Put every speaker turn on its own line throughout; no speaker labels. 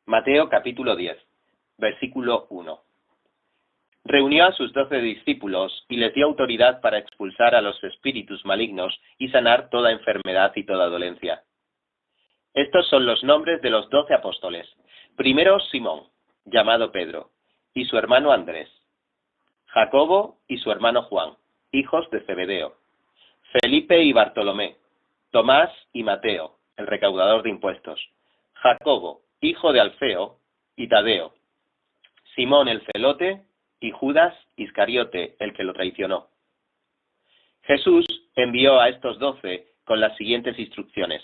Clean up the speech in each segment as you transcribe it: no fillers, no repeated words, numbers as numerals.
Mateo capítulo 10, versículo 1. Reunió a sus 12 discípulos y les dio autoridad para expulsar a los espíritus malignos y sanar toda enfermedad y toda dolencia. Estos son los nombres de los 12 apóstoles. Primero Simón, llamado Pedro, y su hermano Andrés. Jacobo y su hermano Juan, hijos de Zebedeo. Felipe y Bartolomé. Tomás y Mateo, el recaudador de impuestos. Jacobo, hijo de Alfeo, y Tadeo. Simón el celote y Judas Iscariote, el que lo traicionó. Jesús envió a estos 12 con las siguientes instrucciones: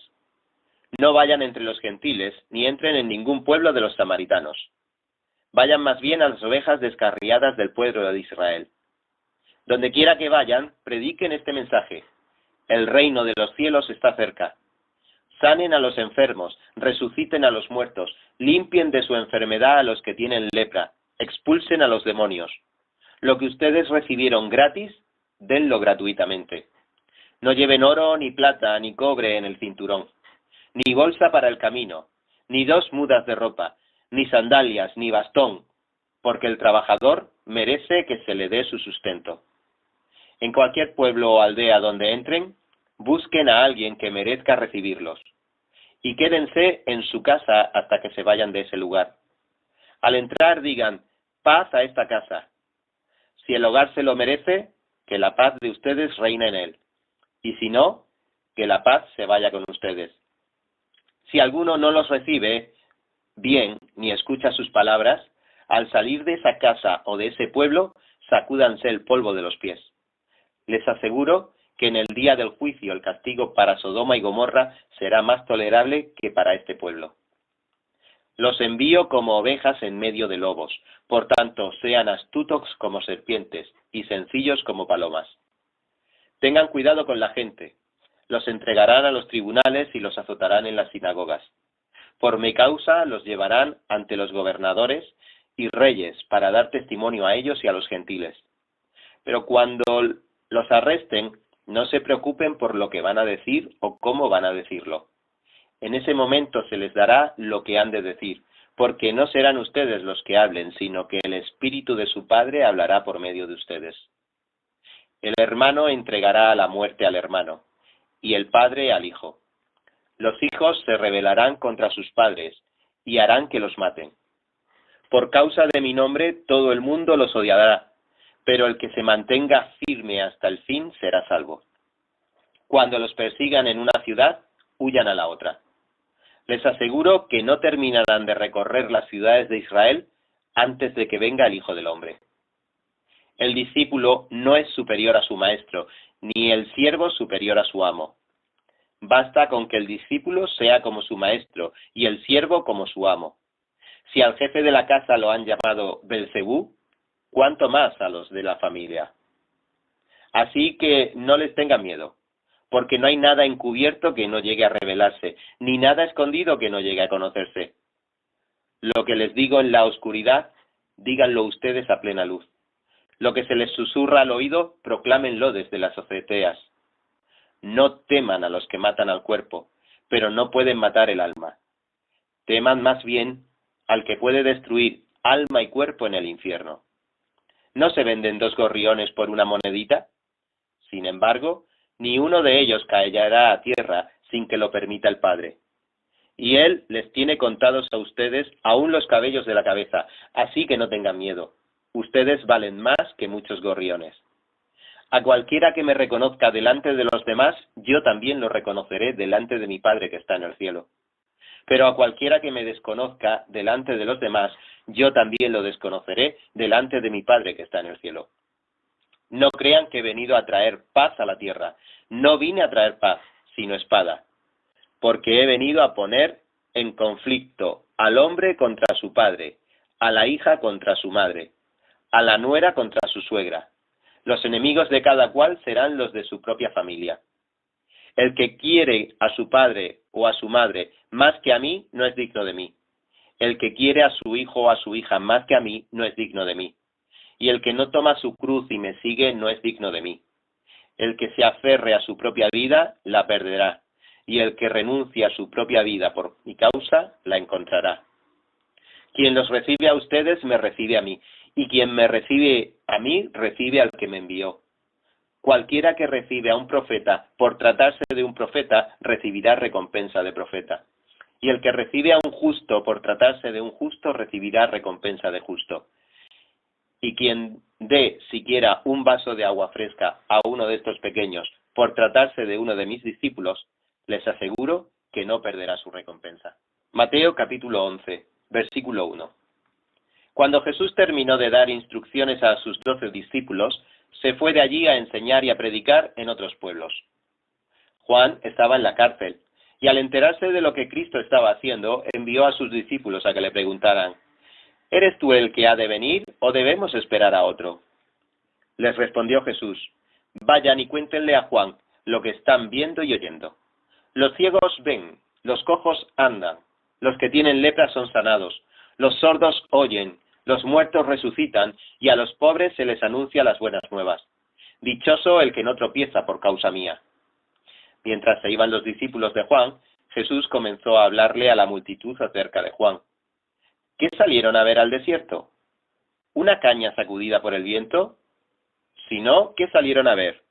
no vayan entre los gentiles, ni entren en ningún pueblo de los samaritanos. Vayan más bien a las ovejas descarriadas del pueblo de Israel. Donde quiera que vayan, prediquen este mensaje: el reino de los cielos está cerca. Sanen a los enfermos, resuciten a los muertos, limpien de su enfermedad a los que tienen lepra, expulsen a los demonios. Lo que ustedes recibieron gratis, denlo gratuitamente. No lleven oro, ni plata, ni cobre en el cinturón, ni bolsa para el camino, ni 2 mudas de ropa, ni sandalias, ni bastón, porque el trabajador merece que se le dé su sustento. En cualquier pueblo o aldea donde entren, busquen a alguien que merezca recibirlos, y quédense en su casa hasta que se vayan de ese lugar. Al entrar digan: paz a esta casa. Si el hogar se lo merece, que la paz de ustedes reine en él, y si no, que la paz se vaya con ustedes. Si alguno no los recibe bien ni escucha sus palabras, al salir de esa casa o de ese pueblo, sacúdanse el polvo de los pies. Les aseguro que en el día del juicio el castigo para Sodoma y Gomorra será más tolerable que para este pueblo. Los envío como ovejas en medio de lobos, por tanto sean astutos como serpientes y sencillos como palomas. Tengan cuidado con la gente, los entregarán a los tribunales y los azotarán en las sinagogas. Por mi causa los llevarán ante los gobernadores y reyes para dar testimonio a ellos y a los gentiles. Pero cuando los arresten, no se preocupen por lo que van a decir o cómo van a decirlo. En ese momento se les dará lo que han de decir, porque no serán ustedes los que hablen, sino que el Espíritu de su Padre hablará por medio de ustedes. El hermano entregará a la muerte al hermano, y el padre al hijo. Los hijos se rebelarán contra sus padres, y harán que los maten. Por causa de mi nombre todo el mundo los odiará, pero el que se mantenga firme hasta el fin será salvo. Cuando los persigan en una ciudad, huyan a la otra. Les aseguro que no terminarán de recorrer las ciudades de Israel antes de que venga el Hijo del Hombre. El discípulo no es superior a su maestro, ni el siervo superior a su amo. Basta con que el discípulo sea como su maestro y el siervo como su amo. Si al jefe de la casa lo han llamado Belcebú, ¿cuánto más a los de la familia? Así que no les tengan miedo, porque no hay nada encubierto que no llegue a revelarse, ni nada escondido que no llegue a conocerse. Lo que les digo en la oscuridad, díganlo ustedes a plena luz. Lo que se les susurra al oído, proclámenlo desde las azoteas. No teman a los que matan al cuerpo, pero no pueden matar el alma. Teman más bien al que puede destruir alma y cuerpo en el infierno. ¿No se venden 2 gorriones por una monedita? Sin embargo, ni uno de ellos caerá a tierra sin que lo permita el Padre. Y Él les tiene contados a ustedes aún los cabellos de la cabeza, así que no tengan miedo. Ustedes valen más que muchos gorriones. A cualquiera que me reconozca delante de los demás, yo también lo reconoceré delante de mi Padre que está en el cielo. Pero a cualquiera que me desconozca delante de los demás, yo también lo desconoceré delante de mi Padre que está en el cielo. No crean que he venido a traer paz a la tierra. No vine a traer paz, sino espada. Porque he venido a poner en conflicto al hombre contra su padre, a la hija contra su madre, a la nuera contra su suegra. Los enemigos de cada cual serán los de su propia familia. El que quiere a su padre o a su madre más que a mí, no es digno de mí. El que quiere a su hijo o a su hija más que a mí, no es digno de mí. Y el que no toma su cruz y me sigue, no es digno de mí. El que se aferre a su propia vida, la perderá. Y el que renuncia a su propia vida por mi causa, la encontrará. Quien los recibe a ustedes, me recibe a mí, y quien me recibe a mí, recibe al que me envió. Cualquiera que recibe a un profeta por tratarse de un profeta, recibirá recompensa de profeta. Y el que recibe a un justo por tratarse de un justo, recibirá recompensa de justo. Y quien dé siquiera un vaso de agua fresca a uno de estos pequeños por tratarse de uno de mis discípulos, les aseguro que no perderá su recompensa. Mateo capítulo 11, versículo 1. Cuando Jesús terminó de dar instrucciones a sus 12 discípulos, se fue de allí a enseñar y a predicar en otros pueblos. Juan estaba en la cárcel, y al enterarse de lo que Cristo estaba haciendo, envió a sus discípulos a que le preguntaran: ¿Eres tú el que ha de venir, o debemos esperar a otro? Les respondió Jesús: Vayan y cuéntenle a Juan lo que están viendo y oyendo. Los ciegos ven, los cojos andan, los que tienen lepra son sanados, los sordos oyen, los muertos resucitan, y a los pobres se les anuncia las buenas nuevas. Dichoso el que no tropieza por causa mía. Mientras se iban los discípulos de Juan, Jesús comenzó a hablarle a la multitud acerca de Juan. ¿Qué salieron a ver al desierto? ¿Una caña sacudida por el viento? Si no, ¿qué salieron a ver?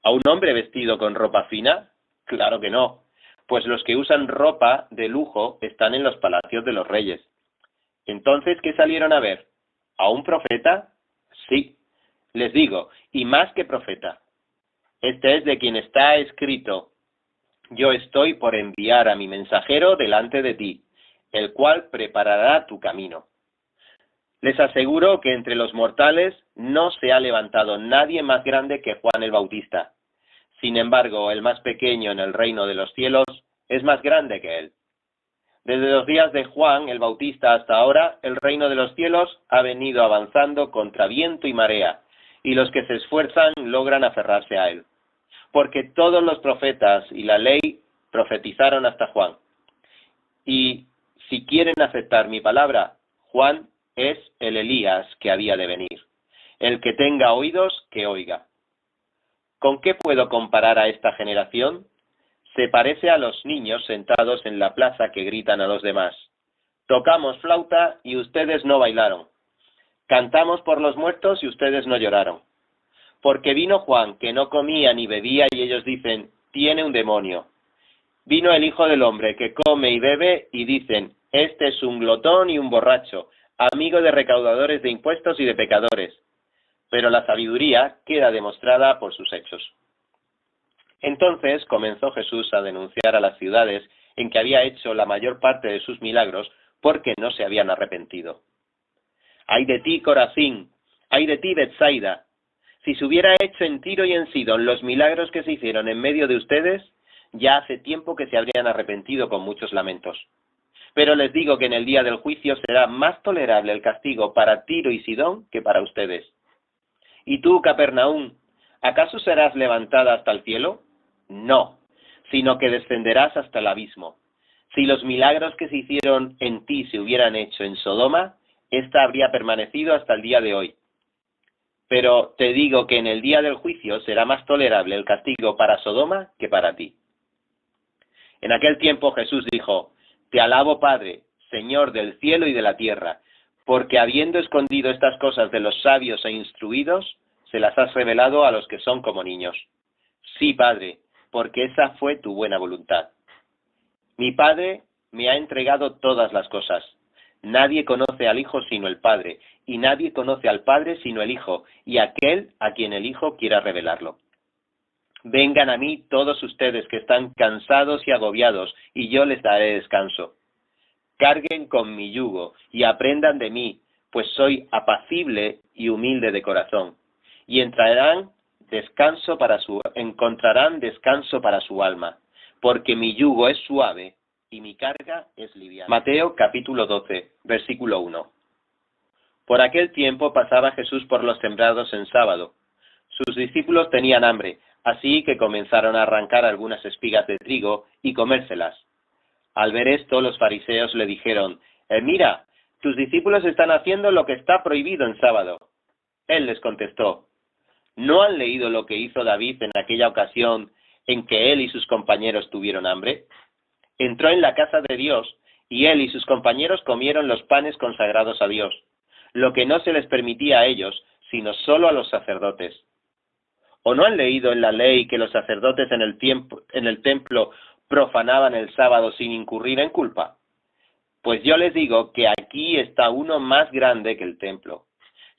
¿A un hombre vestido con ropa fina? Claro que no, pues los que usan ropa de lujo están en los palacios de los reyes. Entonces, ¿qué salieron a ver? ¿A un profeta? Sí, les digo, y más que profeta. Este es de quien está escrito: Yo estoy por enviar a mi mensajero delante de ti, el cual preparará tu camino. Les aseguro que entre los mortales no se ha levantado nadie más grande que Juan el Bautista. Sin embargo, el más pequeño en el reino de los cielos es más grande que él. Desde los días de Juan el Bautista hasta ahora, el reino de los cielos ha venido avanzando contra viento y marea, y los que se esfuerzan logran aferrarse a él. Porque todos los profetas y la ley profetizaron hasta Juan. Y si quieren aceptar mi palabra, Juan es el Elías que había de venir. El que tenga oídos, que oiga. ¿Con qué puedo comparar a esta generación? Se parece a los niños sentados en la plaza que gritan a los demás: Tocamos flauta y ustedes no bailaron. Cantamos por los muertos y ustedes no lloraron. Porque vino Juan, que no comía ni bebía, y ellos dicen: tiene un demonio. Vino el Hijo del Hombre, que come y bebe, y dicen: este es un glotón y un borracho, amigo de recaudadores de impuestos y de pecadores. Pero la sabiduría queda demostrada por sus hechos. Entonces comenzó Jesús a denunciar a las ciudades en que había hecho la mayor parte de sus milagros, porque no se habían arrepentido. ¡Ay de ti, Corazín! ¡Ay de ti, Betsaida! Si se hubiera hecho en Tiro y en Sidón los milagros que se hicieron en medio de ustedes, ya hace tiempo que se habrían arrepentido con muchos lamentos. Pero les digo que en el día del juicio será más tolerable el castigo para Tiro y Sidón que para ustedes. ¿Y tú, Capernaúm, acaso serás levantada hasta el cielo? No, sino que descenderás hasta el abismo. Si los milagros que se hicieron en ti se hubieran hecho en Sodoma, ésta habría permanecido hasta el día de hoy. Pero te digo que en el día del juicio será más tolerable el castigo para Sodoma que para ti. En aquel tiempo Jesús dijo: Te alabo, Padre, Señor del cielo y de la tierra, porque habiendo escondido estas cosas de los sabios e instruidos, se las has revelado a los que son como niños. Sí, Padre, porque esa fue tu buena voluntad. Mi Padre me ha entregado todas las cosas. Nadie conoce al Hijo sino el Padre, y nadie conoce al Padre sino el Hijo, y aquel a quien el Hijo quiera revelarlo. Vengan a mí todos ustedes que están cansados y agobiados, y yo les daré descanso. Carguen con mi yugo y aprendan de mí, pues soy apacible y humilde de corazón, y encontrarán descanso para su alma, porque mi yugo es suave y mi carga es liviana. Mateo capítulo 12, versículo 1. Por aquel tiempo pasaba Jesús por los sembrados en sábado. Sus discípulos tenían hambre, así que comenzaron a arrancar algunas espigas de trigo y comérselas. Al ver esto, los fariseos le dijeron: mira, tus discípulos están haciendo lo que está prohibido en sábado. Él les contestó: ¿no han leído lo que hizo David en aquella ocasión en que él y sus compañeros tuvieron hambre? Entró en la casa de Dios y él y sus compañeros comieron los panes consagrados a Dios, lo que no se les permitía a ellos, sino solo a los sacerdotes. ¿O no han leído en la ley que los sacerdotes en el templo profanaban el sábado sin incurrir en culpa? Pues yo les digo que aquí está uno más grande que el templo.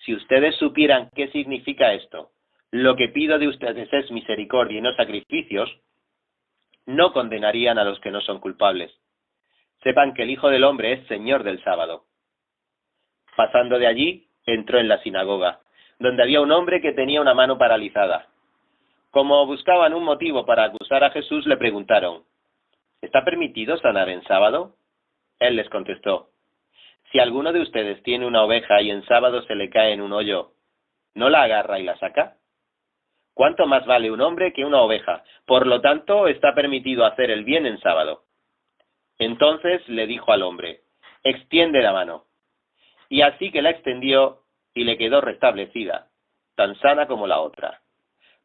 Si ustedes supieran qué significa esto, lo que pido de ustedes es misericordia y no sacrificios, no condenarían a los que no son culpables. Sepan que el Hijo del Hombre es Señor del sábado. Pasando de allí, entró en la sinagoga, donde había un hombre que tenía una mano paralizada. Como buscaban un motivo para acusar a Jesús, le preguntaron, ¿está permitido sanar en sábado? Él les contestó, si alguno de ustedes tiene una oveja y en sábado se le cae en un hoyo, ¿no la agarra y la saca? ¿Cuánto más vale un hombre que una oveja? Por lo tanto, está permitido hacer el bien en sábado. Entonces le dijo al hombre, extiende la mano. Y así que la extendió y le quedó restablecida, tan sana como la otra.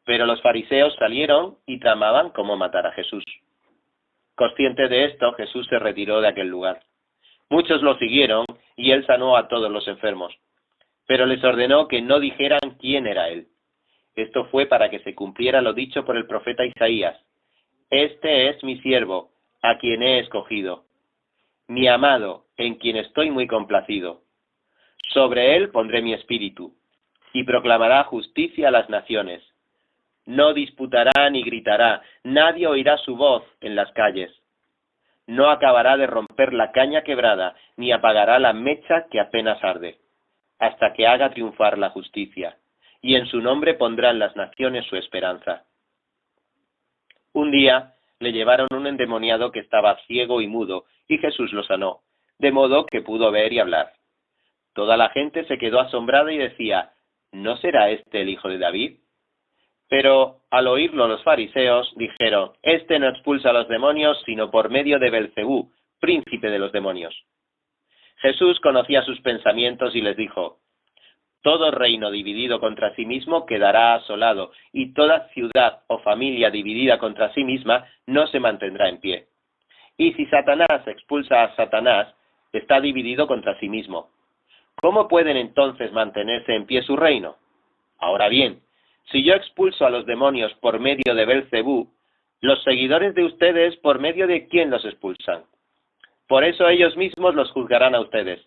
Pero los fariseos salieron y tramaban cómo matar a Jesús. Consciente de esto, Jesús se retiró de aquel lugar. Muchos lo siguieron y él sanó a todos los enfermos, pero les ordenó que no dijeran quién era él. Esto fue para que se cumpliera lo dicho por el profeta Isaías. Este es mi siervo, a quien he escogido, mi amado, en quien estoy muy complacido. Sobre él pondré mi espíritu, y proclamará justicia a las naciones. No disputará ni gritará, nadie oirá su voz en las calles. No acabará de romper la caña quebrada, ni apagará la mecha que apenas arde, hasta que haga triunfar la justicia, y en su nombre pondrán las naciones su esperanza. Un día le llevaron un endemoniado que estaba ciego y mudo, y Jesús lo sanó, de modo que pudo ver y hablar. Toda la gente se quedó asombrada y decía, ¿no será este el hijo de David? Pero al oírlo los fariseos dijeron, este no expulsa a los demonios, sino por medio de Belcebú, príncipe de los demonios. Jesús conocía sus pensamientos y les dijo, todo reino dividido contra sí mismo quedará asolado, y toda ciudad o familia dividida contra sí misma no se mantendrá en pie. Y si Satanás expulsa a Satanás, está dividido contra sí mismo. ¿Cómo pueden entonces mantenerse en pie su reino? Ahora bien, si yo expulso a los demonios por medio de Belcebú, los seguidores de ustedes, ¿por medio de quién los expulsan? Por eso ellos mismos los juzgarán a ustedes.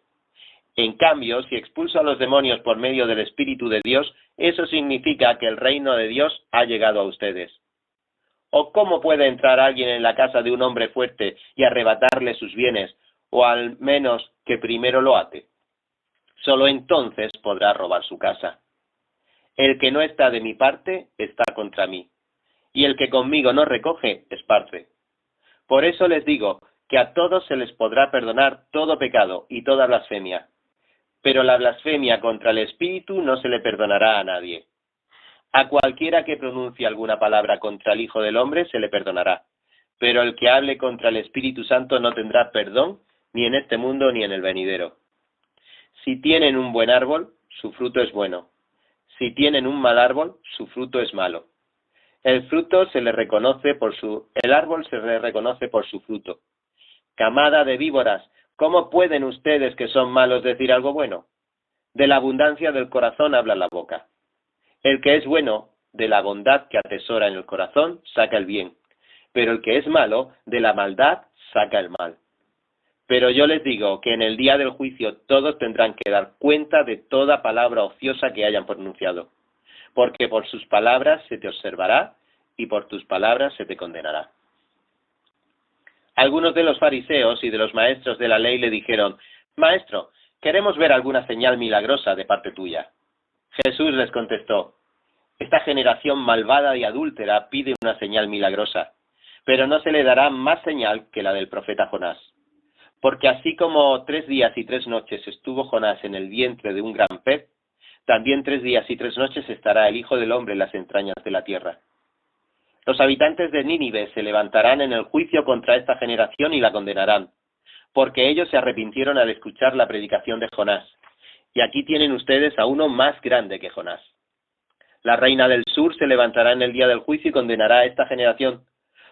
En cambio, si expulso a los demonios por medio del Espíritu de Dios, eso significa que el reino de Dios ha llegado a ustedes. ¿O cómo puede entrar alguien en la casa de un hombre fuerte y arrebatarle sus bienes, o al menos que primero lo ate? Solo entonces podrá robar su casa. El que no está de mi parte está contra mí, y el que conmigo no recoge es parte. Por eso les digo que a todos se les podrá perdonar todo pecado y toda blasfemia, pero la blasfemia contra el Espíritu no se le perdonará a nadie. A cualquiera que pronuncie alguna palabra contra el Hijo del Hombre se le perdonará, pero el que hable contra el Espíritu Santo no tendrá perdón ni en este mundo ni en el venidero. Si tienen un buen árbol, su fruto es bueno. Si tienen un mal árbol, su fruto es malo. El árbol se le reconoce por su fruto. Camada de víboras, ¿cómo pueden ustedes que son malos decir algo bueno? De la abundancia del corazón habla la boca. El que es bueno, de la bondad que atesora en el corazón, saca el bien. Pero el que es malo, de la maldad, saca el mal. Pero yo les digo que en el día del juicio todos tendrán que dar cuenta de toda palabra ociosa que hayan pronunciado, porque por sus palabras se te observará y por tus palabras se te condenará. Algunos de los fariseos y de los maestros de la ley le dijeron, Maestro, queremos ver alguna señal milagrosa de parte tuya. Jesús les contestó, esta generación malvada y adúltera pide una señal milagrosa, pero no se le dará más señal que la del profeta Jonás. Porque así como 3 días y 3 noches estuvo Jonás en el vientre de un gran pez, también 3 días y 3 noches estará el Hijo del Hombre en las entrañas de la tierra. Los habitantes de Nínive se levantarán en el juicio contra esta generación y la condenarán, porque ellos se arrepintieron al escuchar la predicación de Jonás. Y aquí tienen ustedes a uno más grande que Jonás. La reina del sur se levantará en el día del juicio y condenará a esta generación,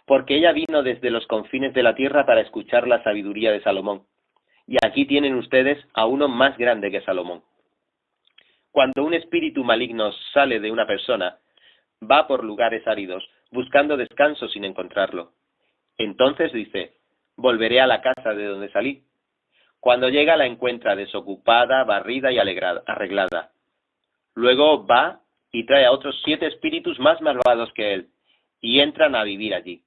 porque ella vino desde los confines de la tierra para escuchar la sabiduría de Salomón. y aquí tienen ustedes a uno más grande que Salomón. Cuando un espíritu maligno sale de una persona, va por lugares áridos, buscando descanso sin encontrarlo. Entonces dice, volveré a la casa de donde salí. Cuando llega la encuentra desocupada, barrida y arreglada. Luego va y trae a otros 7 espíritus más malvados que él, y entran a vivir allí.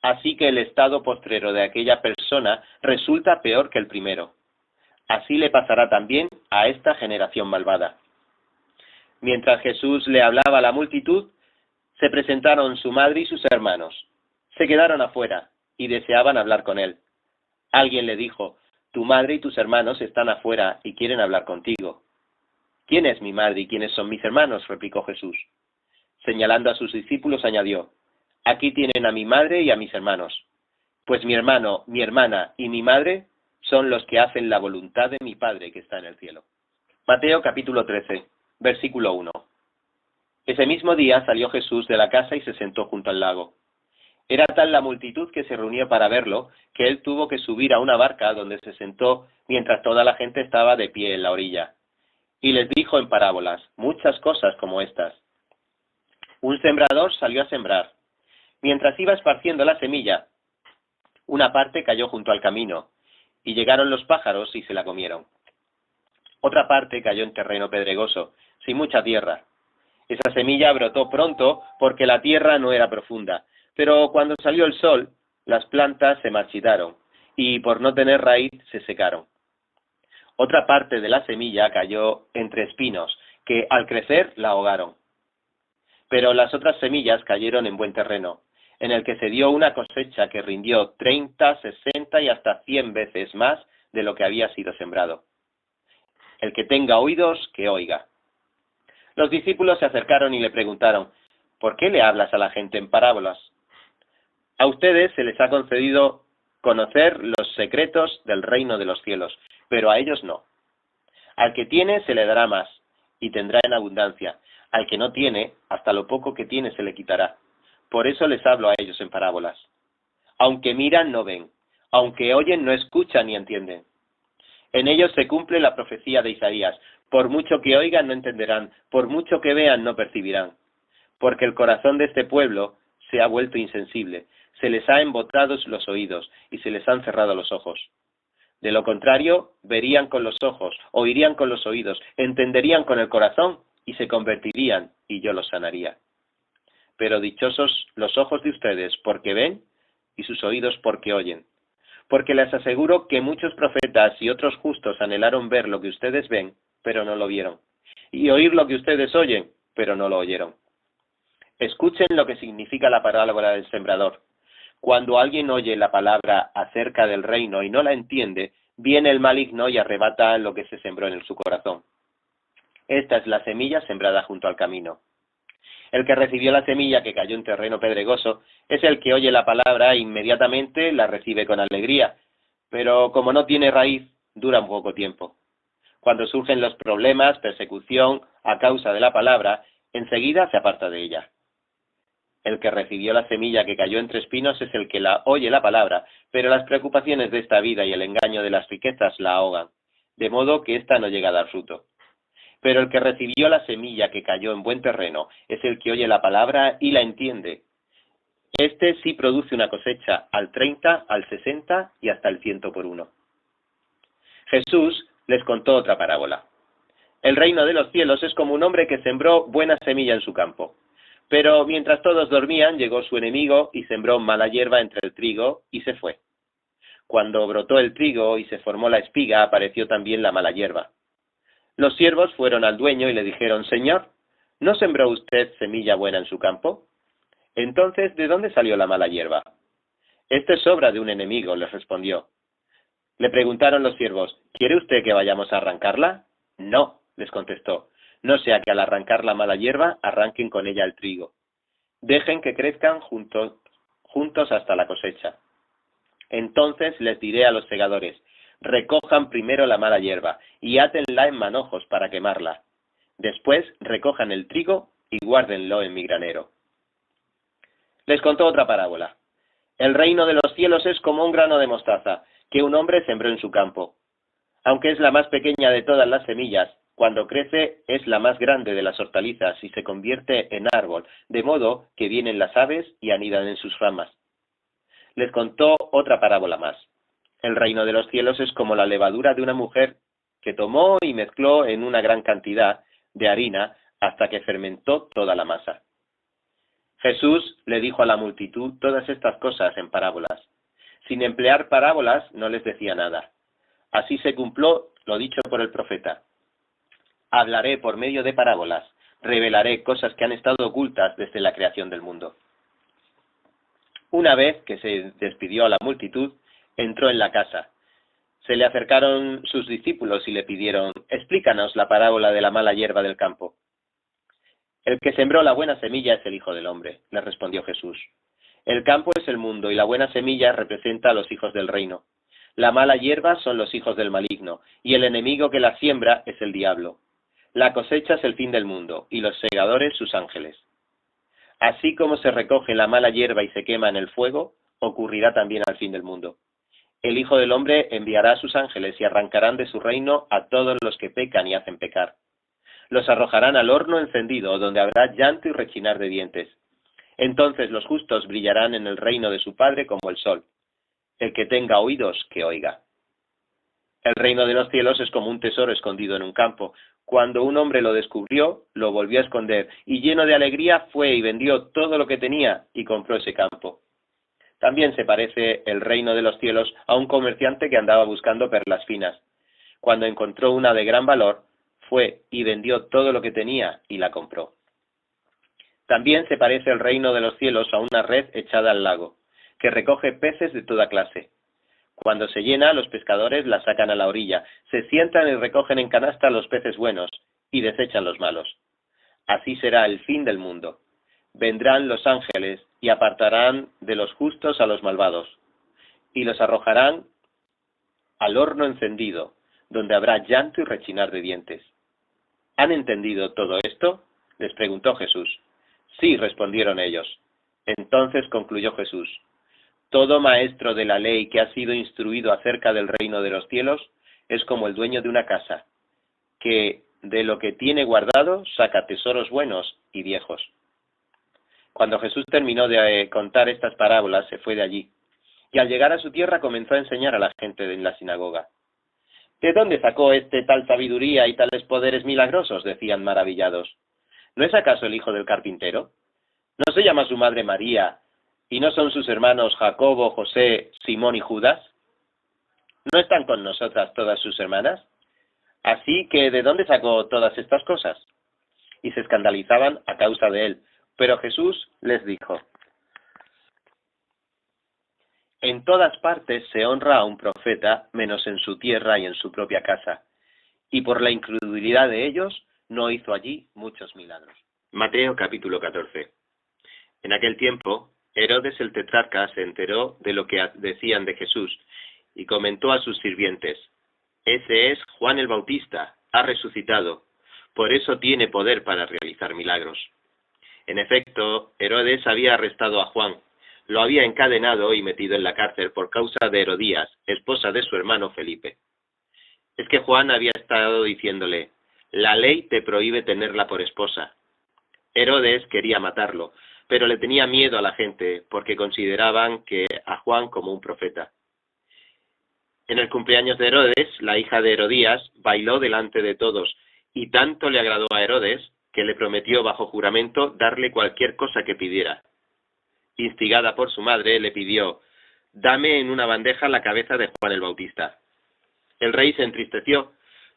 Así que el estado postrero de aquella persona resulta peor que el primero. Así le pasará también a esta generación malvada. Mientras Jesús le hablaba a la multitud, se presentaron su madre y sus hermanos. Se quedaron afuera y deseaban hablar con él. Alguien le dijo, tu madre y tus hermanos están afuera y quieren hablar contigo. ¿Quién es mi madre y quiénes son mis hermanos?, replicó Jesús. Señalando a sus discípulos añadió, aquí tienen a mi madre y a mis hermanos. Pues mi hermano, mi hermana y mi madre son los que hacen la voluntad de mi Padre que está en el cielo. Mateo capítulo 13, versículo 1. Ese mismo día salió Jesús de la casa y se sentó junto al lago. Era tal la multitud que se reunió para verlo, que él tuvo que subir a una barca donde se sentó mientras toda la gente estaba de pie en la orilla. Y les dijo en parábolas muchas cosas como estas. Un sembrador salió a sembrar. Mientras iba esparciendo la semilla, una parte cayó junto al camino, y llegaron los pájaros y se la comieron. Otra parte cayó en terreno pedregoso, sin mucha tierra. Esa semilla brotó pronto porque la tierra no era profunda, pero cuando salió el sol, las plantas se marchitaron, y por no tener raíz se secaron. Otra parte de la semilla cayó entre espinos, que al crecer la ahogaron. Pero las otras semillas cayeron en buen terreno, en el que se dio una cosecha que rindió 30, 60 y hasta 100 veces más de lo que había sido sembrado. El que tenga oídos, que oiga. Los discípulos se acercaron y le preguntaron, ¿por qué le hablas a la gente en parábolas? A ustedes se les ha concedido conocer los secretos del reino de los cielos, pero a ellos no. Al que tiene se le dará más, y tendrá en abundancia. Al que no tiene, hasta lo poco que tiene se le quitará. Por eso les hablo a ellos en parábolas. Aunque miran, no ven. Aunque oyen, no escuchan ni entienden. En ellos se cumple la profecía de Isaías. Por mucho que oigan, no entenderán. Por mucho que vean, no percibirán. Porque el corazón de este pueblo se ha vuelto insensible. Se les ha embotado los oídos y se les han cerrado los ojos. De lo contrario, verían con los ojos, oirían con los oídos, entenderían con el corazón y se convertirían y yo los sanaría. Pero dichosos los ojos de ustedes porque ven y sus oídos porque oyen. Porque les aseguro que muchos profetas y otros justos anhelaron ver lo que ustedes ven, pero no lo vieron, y oír lo que ustedes oyen, pero no lo oyeron. Escuchen lo que significa la parábola del sembrador. Cuando alguien oye la palabra acerca del reino y no la entiende, viene el maligno y arrebata lo que se sembró en su corazón. Esta es la semilla sembrada junto al camino. El que recibió la semilla que cayó en terreno pedregoso es el que oye la palabra e inmediatamente la recibe con alegría, pero como no tiene raíz, dura un poco tiempo. Cuando surgen los problemas, persecución, a causa de la palabra, enseguida se aparta de ella. El que recibió la semilla que cayó entre espinos es el que oye la palabra, pero las preocupaciones de esta vida y el engaño de las riquezas la ahogan, de modo que ésta no llega a dar fruto. Pero el que recibió la semilla que cayó en buen terreno es el que oye la palabra y la entiende. Este sí produce una cosecha al 30, al 60 y hasta el 100 por 1. Jesús les contó otra parábola. El reino de los cielos es como un hombre que sembró buena semilla en su campo. Pero mientras todos dormían, llegó su enemigo y sembró mala hierba entre el trigo y se fue. Cuando brotó el trigo y se formó la espiga, apareció también la mala hierba. Los siervos fueron al dueño y le dijeron, Señor, ¿no sembró usted semilla buena en su campo? Entonces, ¿de dónde salió la mala hierba? Esto es obra de un enemigo, les respondió. Le preguntaron los siervos, ¿quiere usted que vayamos a arrancarla? No, les contestó, no sea que al arrancar la mala hierba arranquen con ella el trigo. Dejen que crezcan juntos hasta la cosecha. Entonces les diré a los segadores, recojan primero la mala hierba y átenla en manojos para quemarla. Después recojan el trigo y guárdenlo en mi granero. Les contó otra parábola. El reino de los cielos es como un grano de mostaza que un hombre sembró en su campo. Aunque es la más pequeña de todas las semillas, cuando crece es la más grande de las hortalizas y se convierte en árbol, de modo que vienen las aves y anidan en sus ramas. Les contó otra parábola más. El reino de los cielos es como la levadura de una mujer que tomó y mezcló en una gran cantidad de harina hasta que fermentó toda la masa. Jesús le dijo a la multitud todas estas cosas en parábolas. Sin emplear parábolas no les decía nada. Así se cumplió lo dicho por el profeta. Hablaré por medio de parábolas, revelaré cosas que han estado ocultas desde la creación del mundo. Una vez que se despidió a la multitud, entró en la casa. Se le acercaron sus discípulos y le pidieron: explícanos la parábola de la mala hierba del campo. El que sembró la buena semilla es el Hijo del Hombre, le respondió Jesús. El campo es el mundo y la buena semilla representa a los hijos del reino. La mala hierba son los hijos del maligno, y el enemigo que la siembra es el diablo. La cosecha es el fin del mundo, y los segadores sus ángeles. Así como se recoge la mala hierba y se quema en el fuego, ocurrirá también al fin del mundo. El Hijo del Hombre enviará a sus ángeles y arrancarán de su reino a todos los que pecan y hacen pecar. Los arrojarán al horno encendido, donde habrá llanto y rechinar de dientes. Entonces los justos brillarán en el reino de su Padre como el sol. El que tenga oídos, que oiga. El reino de los cielos es como un tesoro escondido en un campo. Cuando un hombre lo descubrió, lo volvió a esconder, y lleno de alegría fue y vendió todo lo que tenía y compró ese campo. También se parece el reino de los cielos a un comerciante que andaba buscando perlas finas. Cuando encontró una de gran valor, fue y vendió todo lo que tenía y la compró. También se parece el reino de los cielos a una red echada al lago, que recoge peces de toda clase. Cuando se llena, los pescadores la sacan a la orilla, se sientan y recogen en canasta los peces buenos y desechan los malos. Así será el fin del mundo. Vendrán los ángeles y apartarán de los justos a los malvados, y los arrojarán al horno encendido, donde habrá llanto y rechinar de dientes. ¿Han entendido todo esto?, les preguntó Jesús. Sí, respondieron ellos. Entonces concluyó Jesús: todo maestro de la ley que ha sido instruido acerca del reino de los cielos es como el dueño de una casa, que de lo que tiene guardado saca tesoros buenos y viejos. Cuando Jesús terminó de contar estas parábolas, se fue de allí, y al llegar a su tierra comenzó a enseñar a la gente en la sinagoga. ¿De dónde sacó este tal sabiduría y tales poderes milagrosos?, decían maravillados. ¿No es acaso el hijo del carpintero? ¿No se llama su madre María, y no son sus hermanos Jacobo, José, Simón y Judas? ¿No están con nosotras todas sus hermanas? Así que, ¿de dónde sacó todas estas cosas? Y se escandalizaban a causa de él. Pero Jesús les dijo: en todas partes se honra a un profeta, menos en su tierra y en su propia casa. Y por la incredulidad de ellos, no hizo allí muchos milagros. Mateo capítulo 14. En aquel tiempo, Herodes el tetrarca se enteró de lo que decían de Jesús, y comentó a sus sirvientes: ese es Juan el Bautista, ha resucitado, por eso tiene poder para realizar milagros. En efecto, Herodes había arrestado a Juan, lo había encadenado y metido en la cárcel por causa de Herodías, esposa de su hermano Felipe. Es que Juan había estado diciéndole: la ley te prohíbe tenerla por esposa. Herodes quería matarlo, pero le tenía miedo a la gente, porque consideraban a Juan como un profeta. En el cumpleaños de Herodes, la hija de Herodías bailó delante de todos, y tanto le agradó a Herodes, que le prometió bajo juramento darle cualquier cosa que pidiera. Instigada por su madre, le pidió: dame en una bandeja la cabeza de Juan el Bautista. El rey se entristeció,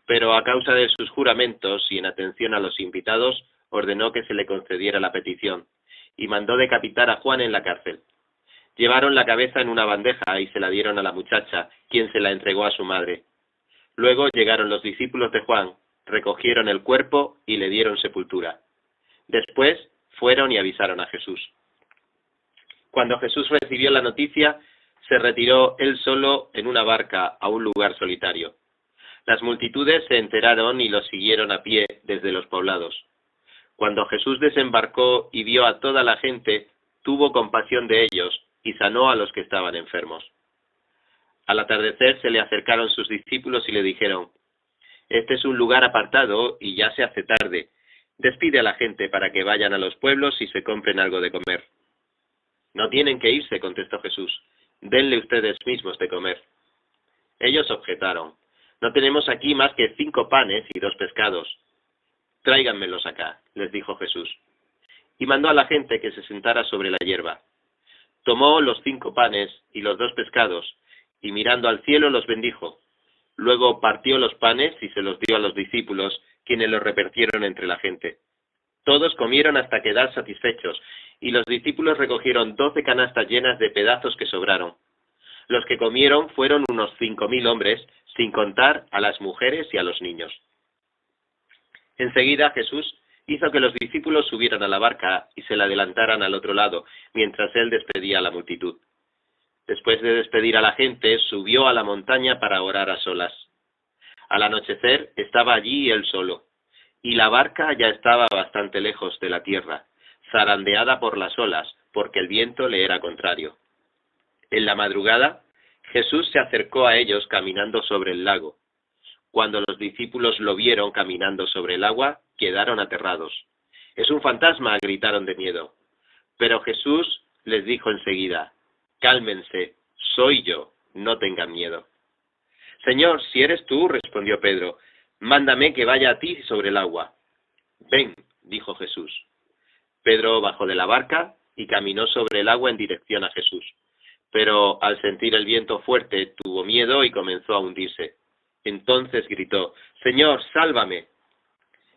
pero a causa de sus juramentos y en atención a los invitados, ordenó que se le concediera la petición, y mandó decapitar a Juan en la cárcel. Llevaron la cabeza en una bandeja y se la dieron a la muchacha, quien se la entregó a su madre. Luego llegaron los discípulos de Juan, recogieron el cuerpo y le dieron sepultura. Después fueron y avisaron a Jesús. Cuando Jesús recibió la noticia, se retiró él solo en una barca a un lugar solitario. Las multitudes se enteraron y lo siguieron a pie desde los poblados. Cuando Jesús desembarcó y vio a toda la gente, tuvo compasión de ellos y sanó a los que estaban enfermos. Al atardecer se le acercaron sus discípulos y le dijeron: «Este es un lugar apartado y ya se hace tarde. Despide a la gente para que vayan a los pueblos y se compren algo de comer». «No tienen que irse», contestó Jesús. «Denle ustedes mismos de comer». Ellos objetaron: «No tenemos aquí más que 5 panes y 2 pescados. «Tráiganmelos acá», les dijo Jesús. Y mandó a la gente que se sentara sobre la hierba. Tomó los 5 panes y los 2 pescados, y mirando al cielo los bendijo. Luego partió los panes y se los dio a los discípulos, quienes los repartieron entre la gente. Todos comieron hasta quedar satisfechos, y los discípulos recogieron 12 canastas llenas de pedazos que sobraron. Los que comieron fueron unos 5.000 hombres, sin contar a las mujeres y a los niños. Enseguida Jesús hizo que los discípulos subieran a la barca y se la adelantaran al otro lado, mientras él despedía a la multitud. Después de despedir a la gente, subió a la montaña para orar a solas. Al anochecer estaba allí él solo, y la barca ya estaba bastante lejos de la tierra, zarandeada por las olas, porque el viento le era contrario. En la madrugada, Jesús se acercó a ellos caminando sobre el lago. Cuando los discípulos lo vieron caminando sobre el agua, quedaron aterrados. «¡Es un fantasma!», gritaron de miedo. Pero Jesús les dijo enseguida: «Cálmense, soy yo, no tengan miedo». «Señor, si eres tú», respondió Pedro, «mándame que vaya a ti sobre el agua». «Ven», dijo Jesús. Pedro bajó de la barca y caminó sobre el agua en dirección a Jesús. Pero al sentir el viento fuerte, tuvo miedo y comenzó a hundirse. Entonces gritó: «Señor, sálvame».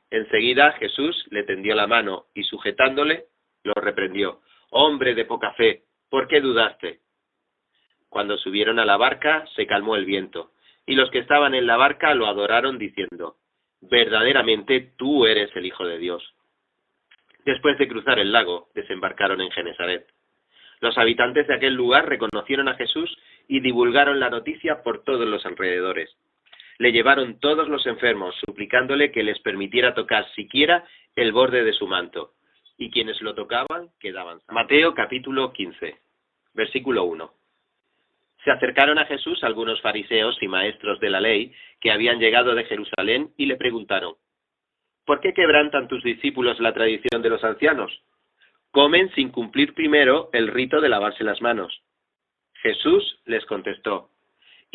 Enseguida Jesús le tendió la mano y sujetándole, lo reprendió: «Hombre de poca fe, ¿por qué dudaste?». Cuando subieron a la barca, se calmó el viento, y los que estaban en la barca lo adoraron diciendo: «Verdaderamente tú eres el Hijo de Dios». Después de cruzar el lago, desembarcaron en Genesaret. Los habitantes de aquel lugar reconocieron a Jesús y divulgaron la noticia por todos los alrededores. Le llevaron todos los enfermos, suplicándole que les permitiera tocar siquiera el borde de su manto, y quienes lo tocaban quedaban sanos. Mateo capítulo 15, versículo 1. Se acercaron a Jesús algunos fariseos y maestros de la ley que habían llegado de Jerusalén y le preguntaron: «¿Por qué quebrantan tus discípulos la tradición de los ancianos? Comen sin cumplir primero el rito de lavarse las manos». Jesús les contestó: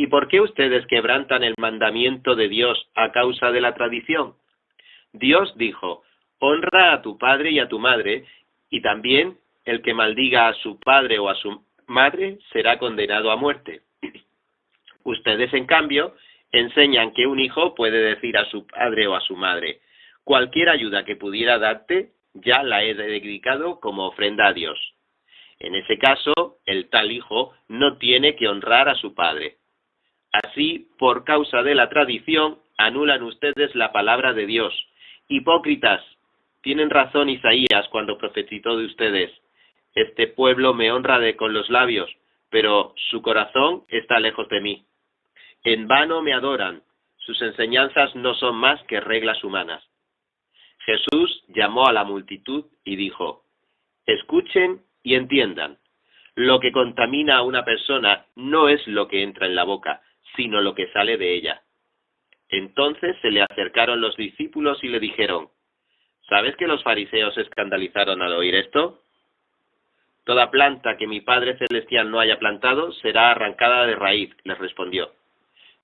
«¿Y por qué ustedes quebrantan el mandamiento de Dios a causa de la tradición? Dios dijo: honra a tu padre y a tu madre, y también el que maldiga a su padre o a su madre será condenado a muerte. Ustedes, en cambio, enseñan que un hijo puede decir a su padre o a su madre: cualquier ayuda que pudiera darte, ya la he dedicado como ofrenda a Dios. En ese caso, el tal hijo no tiene que honrar a su padre. Así, por causa de la tradición, anulan ustedes la palabra de Dios. Hipócritas, tienen razón Isaías cuando profetizó de ustedes: este pueblo me honra con los labios, pero su corazón está lejos de mí. En vano me adoran, sus enseñanzas no son más que reglas humanas». Jesús llamó a la multitud y dijo: escuchen y entiendan. Lo que contamina a una persona no es lo que entra en la boca, sino lo que sale de ella. Entonces se le acercaron los discípulos y le dijeron: ¿sabes que los fariseos se escandalizaron al oír esto? Toda planta que mi Padre Celestial no haya plantado será arrancada de raíz, les respondió.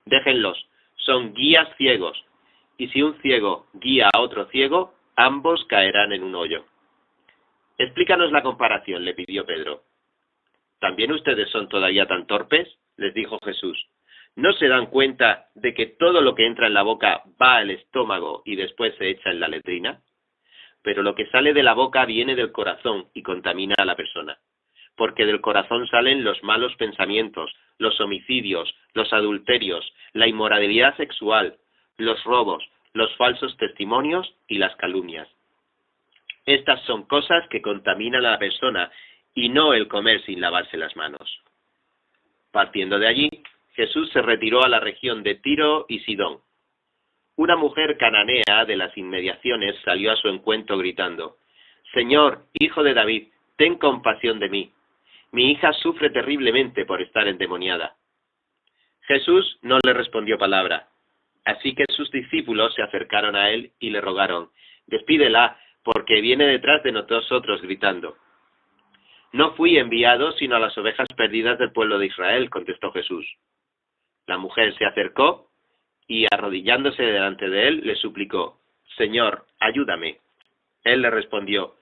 Déjenlos, son guías ciegos, y si un ciego guía a otro ciego, ambos caerán en un hoyo. Explícanos la comparación, le pidió Pedro. ¿También ustedes son todavía tan torpes?, les dijo Jesús. ¿No se dan cuenta de que todo lo que entra en la boca va al estómago y después se echa en la letrina? Pero lo que sale de la boca viene del corazón y contamina a la persona. Porque del corazón salen los malos pensamientos, los homicidios, los adulterios, la inmoralidad sexual, los robos, los falsos testimonios y las calumnias. Estas son cosas que contaminan a la persona y no el comer sin lavarse las manos. Partiendo de allí, Jesús se retiró a la región de Tiro y Sidón. Una mujer cananea de las inmediaciones salió a su encuentro gritando: «Señor, hijo de David, ten compasión de mí. Mi hija sufre terriblemente por estar endemoniada». Jesús no le respondió palabra. Así que sus discípulos se acercaron a él y le rogaron: «Despídela, porque viene detrás de nosotros gritando». «No fui enviado sino a las ovejas perdidas del pueblo de Israel», contestó Jesús. La mujer se acercó y, arrodillándose delante de él, le suplicó: «Señor, ayúdame». Él le respondió: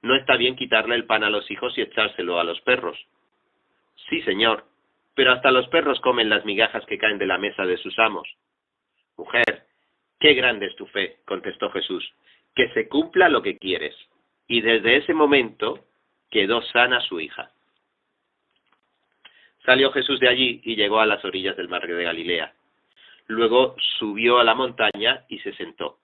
«No está bien quitarle el pan a los hijos y echárselo a los perros». «Sí, Señor, pero hasta los perros comen las migajas que caen de la mesa de sus amos». «Mujer, qué grande es tu fe», contestó Jesús, «que se cumpla lo que quieres». Y desde ese momento quedó sana su hija. Salió Jesús de allí y llegó a las orillas del mar de Galilea. Luego subió a la montaña y se sentó.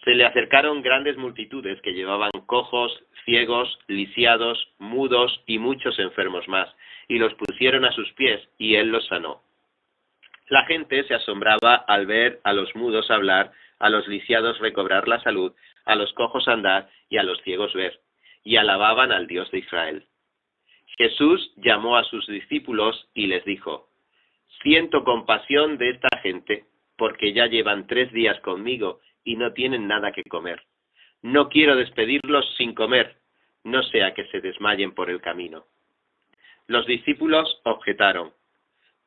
Se le acercaron grandes multitudes que llevaban cojos, ciegos, lisiados, mudos y muchos enfermos más, y los pusieron a sus pies, y él los sanó. La gente se asombraba al ver a los mudos hablar, a los lisiados recobrar la salud, a los cojos andar y a los ciegos ver, y alababan al Dios de Israel. Jesús llamó a sus discípulos y les dijo: «Siento compasión de esta gente, porque ya llevan 3 días conmigo y no tienen nada que comer. No quiero despedirlos sin comer, no sea que se desmayen por el camino». Los discípulos objetaron: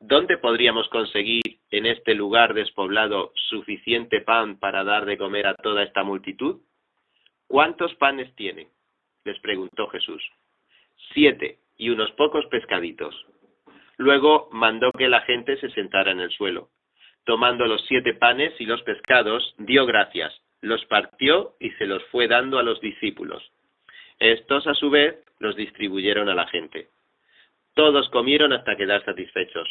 «¿Dónde podríamos conseguir en este lugar despoblado suficiente pan para dar de comer a toda esta multitud?» «¿Cuántos panes tienen?», les preguntó Jesús. 7, y unos pocos pescaditos. Luego mandó que la gente se sentara en el suelo. Tomando los 7 panes y los pescados, dio gracias, los partió y se los fue dando a los discípulos. Estos, a su vez, los distribuyeron a la gente. Todos comieron hasta quedar satisfechos.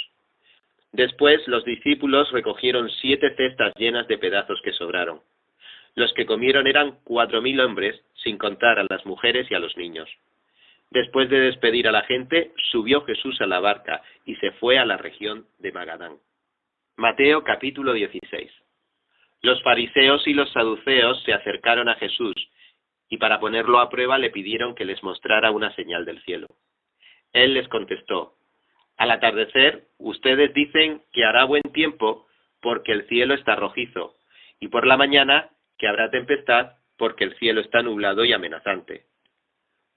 Después los discípulos recogieron 7 cestas llenas de pedazos que sobraron. Los que comieron eran 4.000 hombres, sin contar a las mujeres y a los niños. Después de despedir a la gente, subió Jesús a la barca y se fue a la región de Magadán. Mateo capítulo 16. Los fariseos y los saduceos se acercaron a Jesús y para ponerlo a prueba le pidieron que les mostrara una señal del cielo. Él les contestó: «Al atardecer, ustedes dicen que hará buen tiempo porque el cielo está rojizo, y por la mañana que habrá tempestad porque el cielo está nublado y amenazante.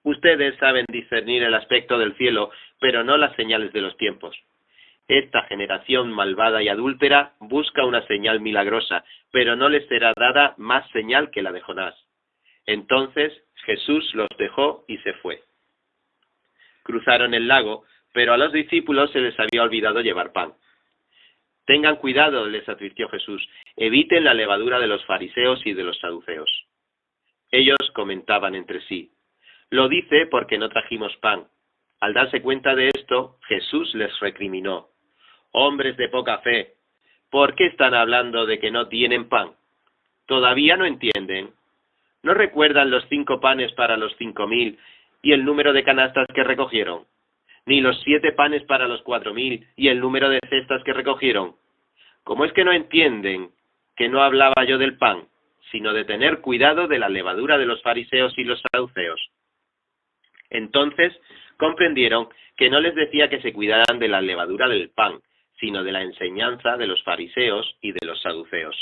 Ustedes saben discernir el aspecto del cielo, pero no las señales de los tiempos. Esta generación malvada y adúltera busca una señal milagrosa, pero no les será dada más señal que la de Jonás». Entonces Jesús los dejó y se fue. Cruzaron el lago, pero a los discípulos se les había olvidado llevar pan. «Tengan cuidado», les advirtió Jesús, «eviten la levadura de los fariseos y de los saduceos». Ellos comentaban entre sí: «Lo dice porque no trajimos pan». Al darse cuenta de esto, Jesús les recriminó: «Hombres de poca fe, ¿por qué están hablando de que no tienen pan? ¿Todavía no entienden? ¿No recuerdan los 5 panes para los 5.000 y el número de canastas que recogieron? ¿Ni los 7 panes para los 4.000 y el número de cestas que recogieron? ¿Cómo es que no entienden que no hablaba yo del pan, sino de tener cuidado de la levadura de los fariseos y los saduceos?» Entonces comprendieron que no les decía que se cuidaran de la levadura del pan, sino de la enseñanza de los fariseos y de los saduceos.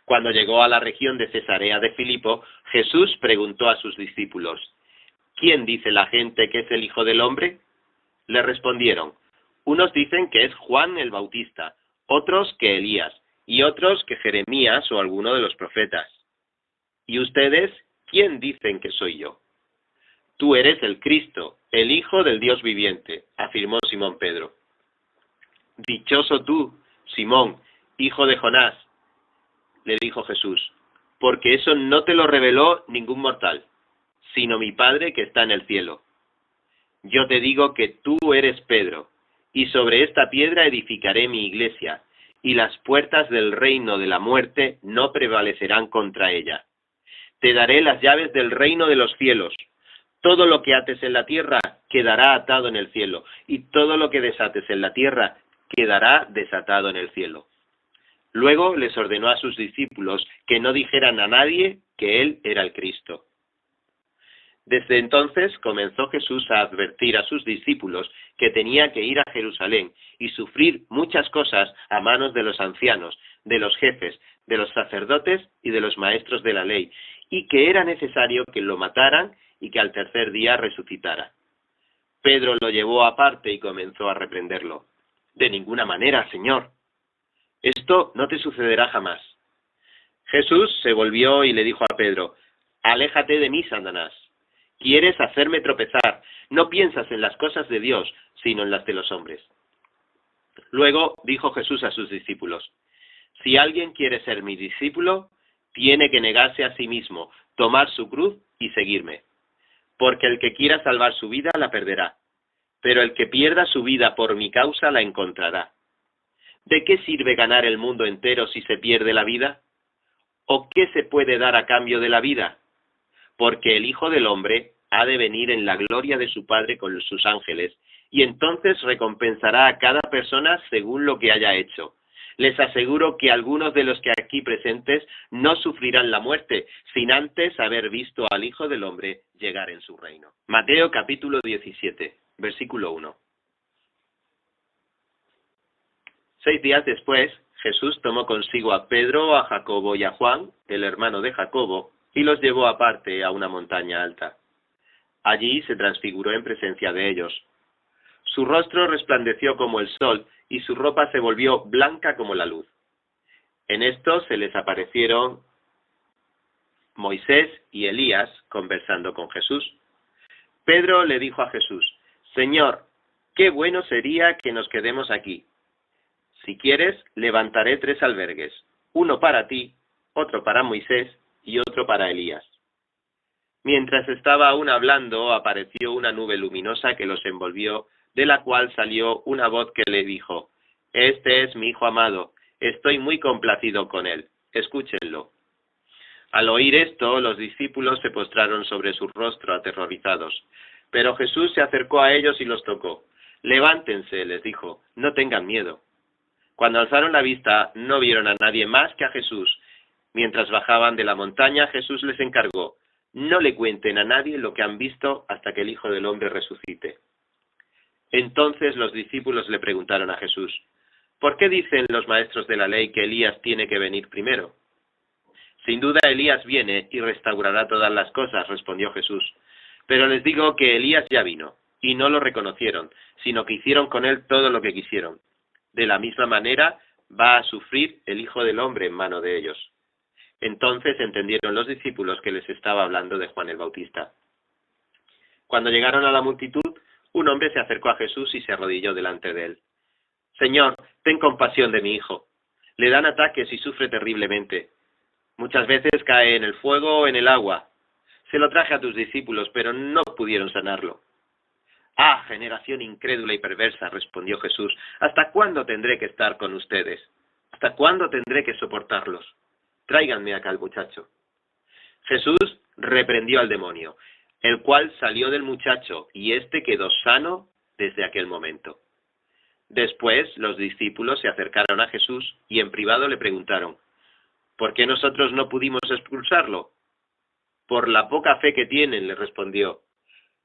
Cuando llegó a la región de Cesarea de Filipo, Jesús preguntó a sus discípulos: «¿Quién dice la gente que es el Hijo del Hombre?». Le respondieron: «Unos dicen que es Juan el Bautista, otros que Elías, y otros que Jeremías o alguno de los profetas. ¿Y ustedes quién dicen que soy yo?». «Tú eres el Cristo, el Hijo del Dios viviente», afirmó Simón Pedro. «Dichoso tú, Simón, hijo de Jonás», le dijo Jesús, «porque eso no te lo reveló ningún mortal, sino mi Padre que está en el cielo. Yo te digo que tú eres Pedro, y sobre esta piedra edificaré mi iglesia, y las puertas del reino de la muerte no prevalecerán contra ella. Te daré las llaves del reino de los cielos. Todo lo que ates en la tierra quedará atado en el cielo, y todo lo que desates en la tierra quedará desatado en el cielo». Luego les ordenó a sus discípulos que no dijeran a nadie que él era el Cristo. Desde entonces comenzó Jesús a advertir a sus discípulos que tenía que ir a Jerusalén y sufrir muchas cosas a manos de los ancianos, de los jefes, de los sacerdotes y de los maestros de la ley, y que era necesario que lo mataran y que al tercer día resucitara. Pedro lo llevó aparte y comenzó a reprenderlo. «De ninguna manera, Señor. Esto no te sucederá jamás». Jesús se volvió y le dijo a Pedro: «Aléjate de mí, Satanás. Quieres hacerme tropezar. No piensas en las cosas de Dios, sino en las de los hombres». Luego dijo Jesús a sus discípulos: «Si alguien quiere ser mi discípulo, tiene que negarse a sí mismo, tomar su cruz y seguirme. Porque el que quiera salvar su vida la perderá, pero el que pierda su vida por mi causa la encontrará. ¿De qué sirve ganar el mundo entero si se pierde la vida? ¿O qué se puede dar a cambio de la vida? Porque el Hijo del Hombre ha de venir en la gloria de su Padre con sus ángeles, y entonces recompensará a cada persona según lo que haya hecho. Les aseguro que algunos de los que aquí presentes no sufrirán la muerte, sin antes haber visto al Hijo del Hombre llegar en su reino». Mateo capítulo 17, versículo 1. 6 días después, Jesús tomó consigo a Pedro, a Jacobo y a Juan, el hermano de Jacobo, y los llevó aparte a una montaña alta. Allí se transfiguró en presencia de ellos. Su rostro resplandeció como el sol, y su ropa se volvió blanca como la luz. En esto se les aparecieron Moisés y Elías conversando con Jesús. Pedro le dijo a Jesús: «Señor, qué bueno sería que nos quedemos aquí. Si quieres, levantaré 3 albergues, uno para ti, otro para Moisés y otro para Elías». Mientras estaba aún hablando, apareció una nube luminosa que los envolvió, de la cual salió una voz que le dijo: «Este es mi Hijo amado, estoy muy complacido con él, escúchenlo». Al oír esto, los discípulos se postraron sobre su rostro aterrorizados. Pero Jesús se acercó a ellos y los tocó. «Levántense», les dijo, «no tengan miedo». Cuando alzaron la vista, no vieron a nadie más que a Jesús. Mientras bajaban de la montaña, Jesús les encargó: «No le cuenten a nadie lo que han visto hasta que el Hijo del Hombre resucite». Entonces los discípulos le preguntaron a Jesús: «¿Por qué dicen los maestros de la ley que Elías tiene que venir primero?». «Sin duda Elías viene y restaurará todas las cosas», respondió Jesús. «Pero les digo que Elías ya vino, y no lo reconocieron, sino que hicieron con él todo lo que quisieron. De la misma manera va a sufrir el Hijo del Hombre en mano de ellos». Entonces entendieron los discípulos que les estaba hablando de Juan el Bautista. Cuando llegaron a la multitud, un hombre se acercó a Jesús y se arrodilló delante de él. «Señor, ten compasión de mi hijo. Le dan ataques y sufre terriblemente. Muchas veces cae en el fuego o en el agua. Se lo traje a tus discípulos, pero no pudieron sanarlo». «Ah, generación incrédula y perversa», respondió Jesús, «¿hasta cuándo tendré que estar con ustedes? ¿Hasta cuándo tendré que soportarlos? Tráiganme acá al muchacho». Jesús reprendió al demonio, el cual salió del muchacho, y éste quedó sano desde aquel momento. Después los discípulos se acercaron a Jesús y en privado le preguntaron: «¿Por qué nosotros no pudimos expulsarlo?». «Por la poca fe que tienen», le respondió.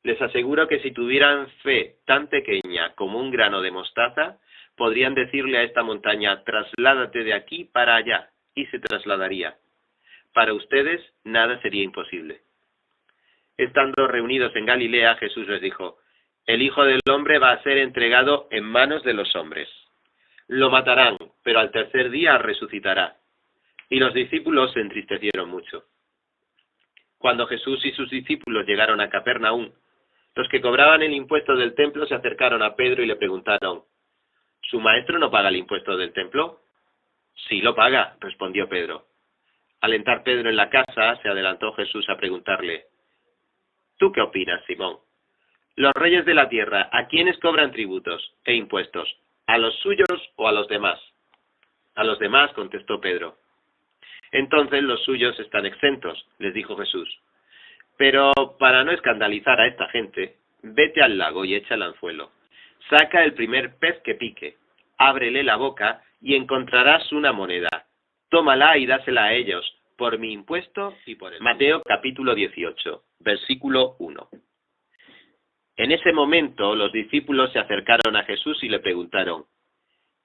«Les aseguro que si tuvieran fe tan pequeña como un grano de mostaza, podrían decirle a esta montaña: trasládate de aquí para allá, y se trasladaría. Para ustedes nada sería imposible». Estando reunidos en Galilea, Jesús les dijo: «El Hijo del Hombre va a ser entregado en manos de los hombres. Lo matarán, pero al tercer día resucitará». Y los discípulos se entristecieron mucho. Cuando Jesús y sus discípulos llegaron a Capernaum, los que cobraban el impuesto del templo se acercaron a Pedro y le preguntaron: «¿Su maestro no paga el impuesto del templo?». «Sí lo paga», respondió Pedro. Al entrar Pedro en la casa, se adelantó Jesús a preguntarle: «¿Tú qué opinas, Simón? Los reyes de la tierra, ¿a quiénes cobran tributos e impuestos? ¿A los suyos o a los demás?». «A los demás», contestó Pedro. «Entonces los suyos están exentos», les dijo Jesús. «Pero para no escandalizar a esta gente, vete al lago y echa el anzuelo. Saca el primer pez que pique, ábrele la boca y encontrarás una moneda. Tómala y dásela a ellos, por mi impuesto y por el...». Mateo capítulo 18, versículo 1. En ese momento los discípulos se acercaron a Jesús y le preguntaron: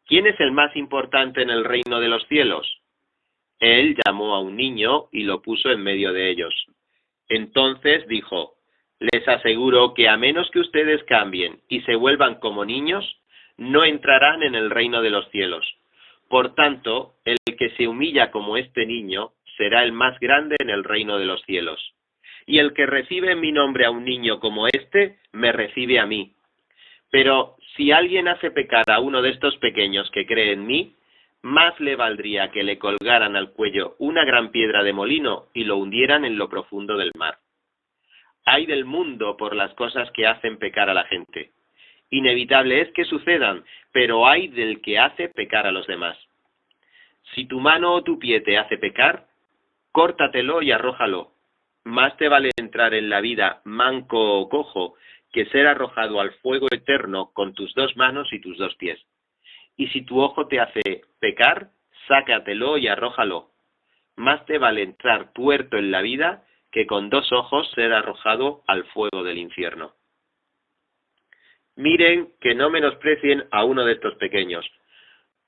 ¿Quién es el más importante en el reino de los cielos? Él llamó a un niño y lo puso en medio de ellos. Entonces dijo: Les aseguro que a menos que ustedes cambien y se vuelvan como niños, no entrarán en el reino de los cielos. Por tanto, el que se humilla como este niño será el más grande en el reino de los cielos. Y el que recibe en mi nombre a un niño como este, me recibe a mí. Pero si alguien hace pecar a uno de estos pequeños que cree en mí, más le valdría que le colgaran al cuello una gran piedra de molino y lo hundieran en lo profundo del mar. Ay del mundo por las cosas que hacen pecar a la gente. Inevitable es que sucedan, pero ay del que hace pecar a los demás. Si tu mano o tu pie te hace pecar, córtatelo y arrójalo. Más te vale entrar en la vida manco o cojo que ser arrojado al fuego eterno con tus 2 manos y tus 2 pies. Y si tu ojo te hace pecar, sácatelo y arrójalo. Más te vale entrar tuerto en la vida que con 2 ojos ser arrojado al fuego del infierno. Miren que no menosprecien a uno de estos pequeños,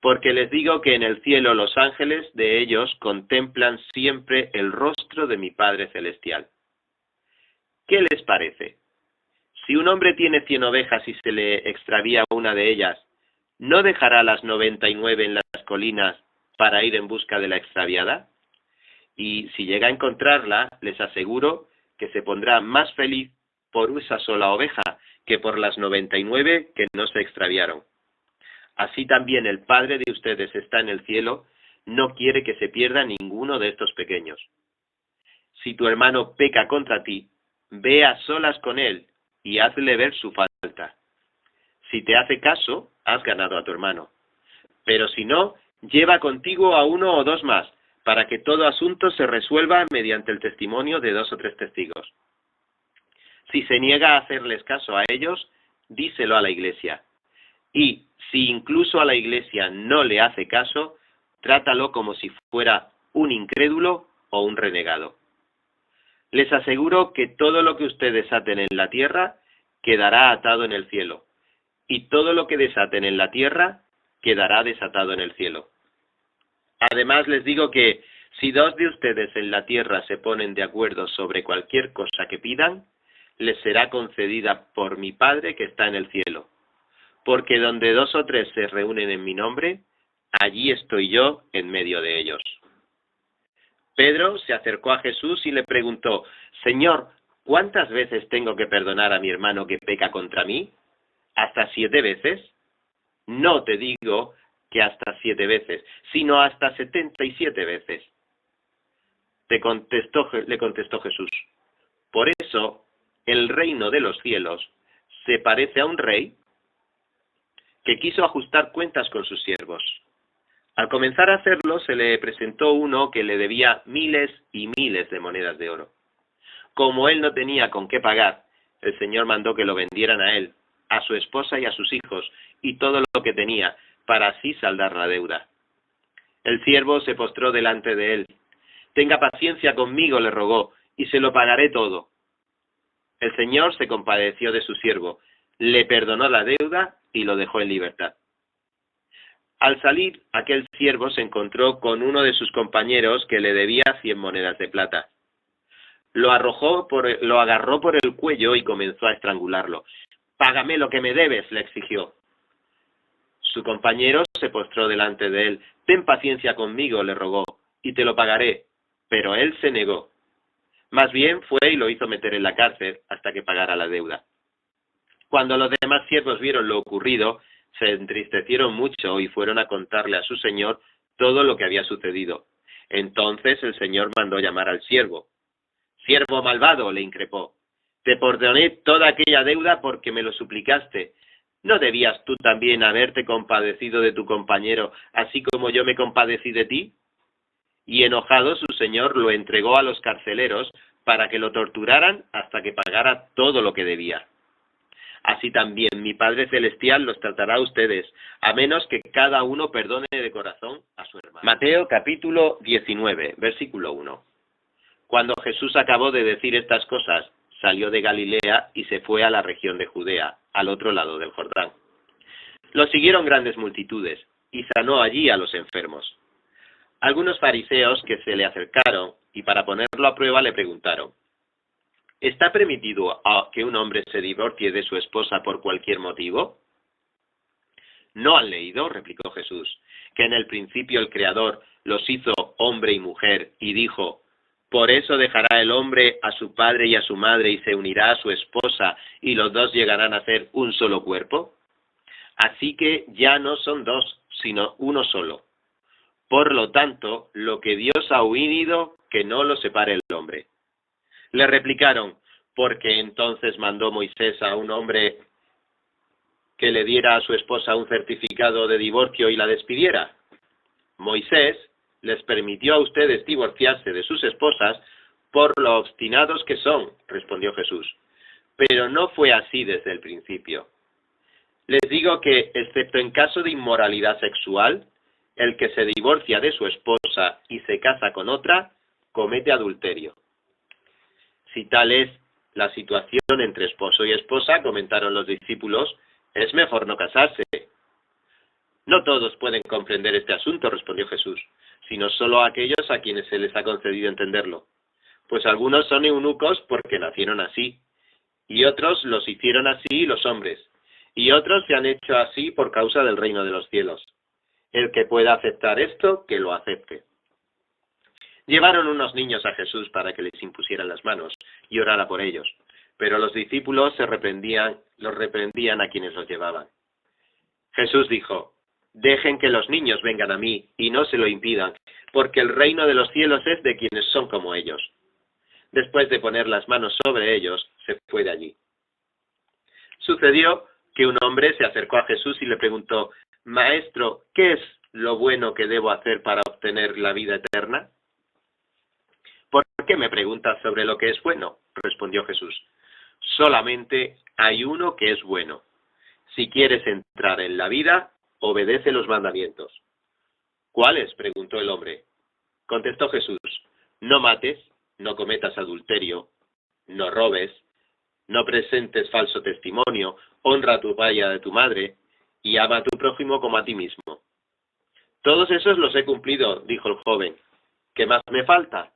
porque les digo que en el cielo los ángeles de ellos contemplan siempre el rostro de mi Padre Celestial. ¿Qué les parece? Si un hombre tiene 100 ovejas y se le extravía una de ellas, ¿no dejará las 99 en las colinas para ir en busca de la extraviada? Y si llega a encontrarla, les aseguro que se pondrá más feliz por esa sola oveja que por las 99 que no se extraviaron. Así también el Padre de ustedes está en el cielo, no quiere que se pierda ninguno de estos pequeños. Si tu hermano peca contra ti, ve a solas con él y hazle ver su falta. Si te hace caso, has ganado a tu hermano. Pero si no, lleva contigo a 1 o 2 más, para que todo asunto se resuelva mediante el testimonio de 2 o 3 testigos. Si se niega a hacerles caso a ellos, díselo a la Iglesia. Y si incluso a la Iglesia no le hace caso, trátalo como si fuera un incrédulo o un renegado. Les aseguro que todo lo que ustedes aten en la tierra quedará atado en el cielo, y todo lo que desaten en la tierra quedará desatado en el cielo. Además les digo que si 2 de ustedes en la tierra se ponen de acuerdo sobre cualquier cosa que pidan, les será concedida por mi Padre que está en el cielo. Porque donde 2 o 3 se reúnen en mi nombre, allí estoy yo en medio de ellos. Pedro se acercó a Jesús y le preguntó: Señor, ¿cuántas veces tengo que perdonar a mi hermano que peca contra mí? ¿Hasta 7 veces? No te digo que hasta 7 veces, sino hasta 77 veces. Le contestó Jesús: Por eso el reino de los cielos se parece a un rey que quiso ajustar cuentas con sus siervos. Al comenzar a hacerlo, se le presentó uno que le debía miles y miles de monedas de oro. Como él no tenía con qué pagar, el Señor mandó que lo vendieran a él, a su esposa y a sus hijos, y todo lo que tenía, para así saldar la deuda. El siervo se postró delante de él. Tenga paciencia conmigo, le rogó, y se lo pagaré todo. El Señor se compadeció de su siervo, le perdonó la deuda y lo dejó en libertad. Al salir, aquel siervo se encontró con uno de sus compañeros que le debía 100 monedas de plata. Lo agarró por el cuello y comenzó a estrangularlo. «Págame lo que me debes», le exigió. Su compañero se postró delante de él. «Ten paciencia conmigo», le rogó, «y te lo pagaré». Pero él se negó. Más bien fue y lo hizo meter en la cárcel hasta que pagara la deuda. Cuando los demás siervos vieron lo ocurrido, se entristecieron mucho y fueron a contarle a su señor todo lo que había sucedido. Entonces el señor mandó llamar al siervo. «Siervo malvado», le increpó, «te perdoné toda aquella deuda porque me lo suplicaste. ¿No debías tú también haberte compadecido de tu compañero, así como yo me compadecí de ti?» Y enojado su señor lo entregó a los carceleros para que lo torturaran hasta que pagara todo lo que debía. Así también mi Padre Celestial los tratará a ustedes, a menos que cada uno perdone de corazón a su hermano. Mateo capítulo 19, versículo 1. Cuando Jesús acabó de decir estas cosas, salió de Galilea y se fue a la región de Judea, al otro lado del Jordán. Lo siguieron grandes multitudes, y sanó allí a los enfermos. Algunos fariseos que se le acercaron, y para ponerlo a prueba le preguntaron: ¿está permitido que un hombre se divorcie de su esposa por cualquier motivo? ¿No han leído, replicó Jesús, que en el principio el Creador los hizo hombre y mujer, y dijo: por eso dejará el hombre a su padre y a su madre, y se unirá a su esposa, y los dos llegarán a ser un solo cuerpo? Así que ya no son dos, sino uno solo. Por lo tanto, lo que Dios ha unido, que no lo separe el hombre. Le replicaron: ¿por qué entonces mandó Moisés a un hombre que le diera a su esposa un certificado de divorcio y la despidiera? Moisés les permitió a ustedes divorciarse de sus esposas por lo obstinados que son, respondió Jesús. Pero no fue así desde el principio. Les digo que, excepto en caso de inmoralidad sexual, el que se divorcia de su esposa y se casa con otra, comete adulterio. Si tal es la situación entre esposo y esposa, comentaron los discípulos, es mejor no casarse. No todos pueden comprender este asunto, respondió Jesús, sino solo aquellos a quienes se les ha concedido entenderlo. Pues algunos son eunucos porque nacieron así, y otros los hicieron así los hombres, y otros se han hecho así por causa del reino de los cielos. El que pueda aceptar esto, que lo acepte. Llevaron unos niños a Jesús para que les impusieran las manos y orara por ellos, pero los discípulos los reprendían a quienes los llevaban. Jesús dijo: dejen que los niños vengan a mí y no se lo impidan, porque el reino de los cielos es de quienes son como ellos. Después de poner las manos sobre ellos, se fue de allí. Sucedió que un hombre se acercó a Jesús y le preguntó: Maestro, ¿qué es lo bueno que debo hacer para obtener la vida eterna? ¿Por qué me preguntas sobre lo que es bueno?, respondió Jesús. Solamente hay uno que es bueno. Si quieres entrar en la vida, obedece los mandamientos. ¿Cuáles?, preguntó el hombre. Contestó Jesús: no mates, no cometas adulterio, no robes, no presentes falso testimonio, honra a tu padre y a tu madre, y ama a tu prójimo como a ti mismo. Todos esos los he cumplido, dijo el joven. ¿Qué más me falta?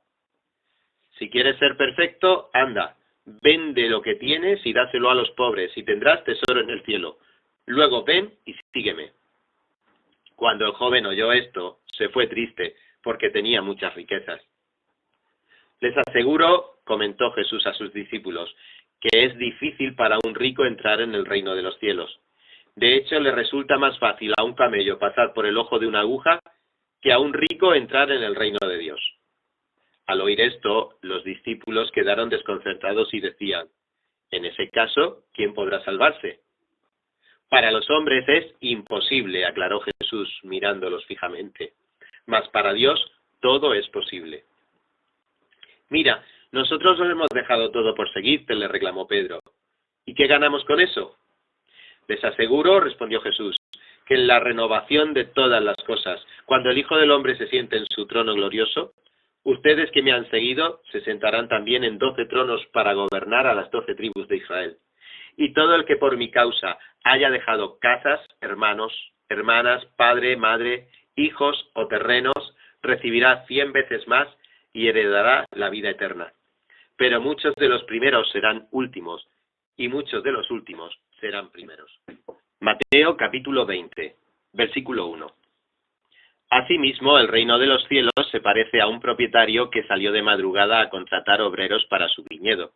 Si quieres ser perfecto, anda, vende lo que tienes y dáselo a los pobres, y tendrás tesoro en el cielo. Luego ven y sígueme. Cuando el joven oyó esto, se fue triste, porque tenía muchas riquezas. Les aseguro, comentó Jesús a sus discípulos, que es difícil para un rico entrar en el reino de los cielos. De hecho, le resulta más fácil a un camello pasar por el ojo de una aguja que a un rico entrar en el reino de Dios. Al oír esto, los discípulos quedaron desconcertados y decían: en ese caso, ¿quién podrá salvarse? Para los hombres es imposible, aclaró Jesús mirándolos fijamente, mas para Dios todo es posible. Mira, nosotros lo hemos dejado todo por seguirte, le reclamó Pedro. ¿Y qué ganamos con eso? Les aseguro, respondió Jesús, que en la renovación de todas las cosas, cuando el Hijo del Hombre se siente en su trono glorioso, ustedes que me han seguido se sentarán también en 12 tronos para gobernar a las 12 tribus de Israel. Y todo el que por mi causa haya dejado casas, hermanos, hermanas, padre, madre, hijos o terrenos, recibirá 100 veces más y heredará la vida eterna. Pero muchos de los primeros serán últimos, y muchos de los últimos serán primeros. Mateo capítulo 20, versículo 1. Asimismo, el reino de los cielos se parece a un propietario que salió de madrugada a contratar obreros para su viñedo.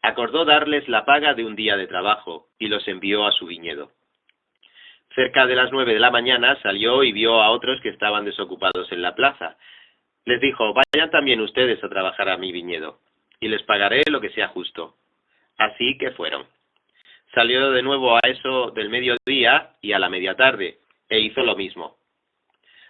Acordó darles la paga de un día de trabajo y los envió a su viñedo. Cerca de las 9 de la mañana salió y vio a otros que estaban desocupados en la plaza. Les dijo: vayan también ustedes a trabajar a mi viñedo, y les pagaré lo que sea justo. Así que fueron. Salió de nuevo a eso del mediodía y a la media tarde, e hizo lo mismo.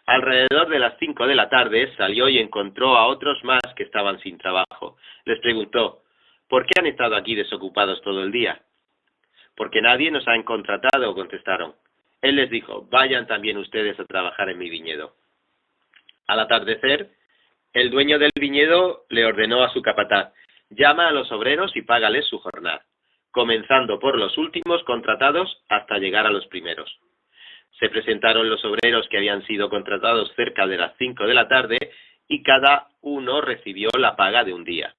Alrededor de las 5 de la tarde salió y encontró a otros más que estaban sin trabajo. Les preguntó: ¿por qué han estado aquí desocupados todo el día? Porque nadie nos ha contratado, contestaron. Él les dijo: vayan también ustedes a trabajar en mi viñedo. Al atardecer, el dueño del viñedo le ordenó a su capataz: llama a los obreros y págales su jornada, comenzando por los últimos contratados hasta llegar a los primeros. Se presentaron los obreros que habían sido contratados cerca de las 5 de la tarde y cada uno recibió la paga de un día.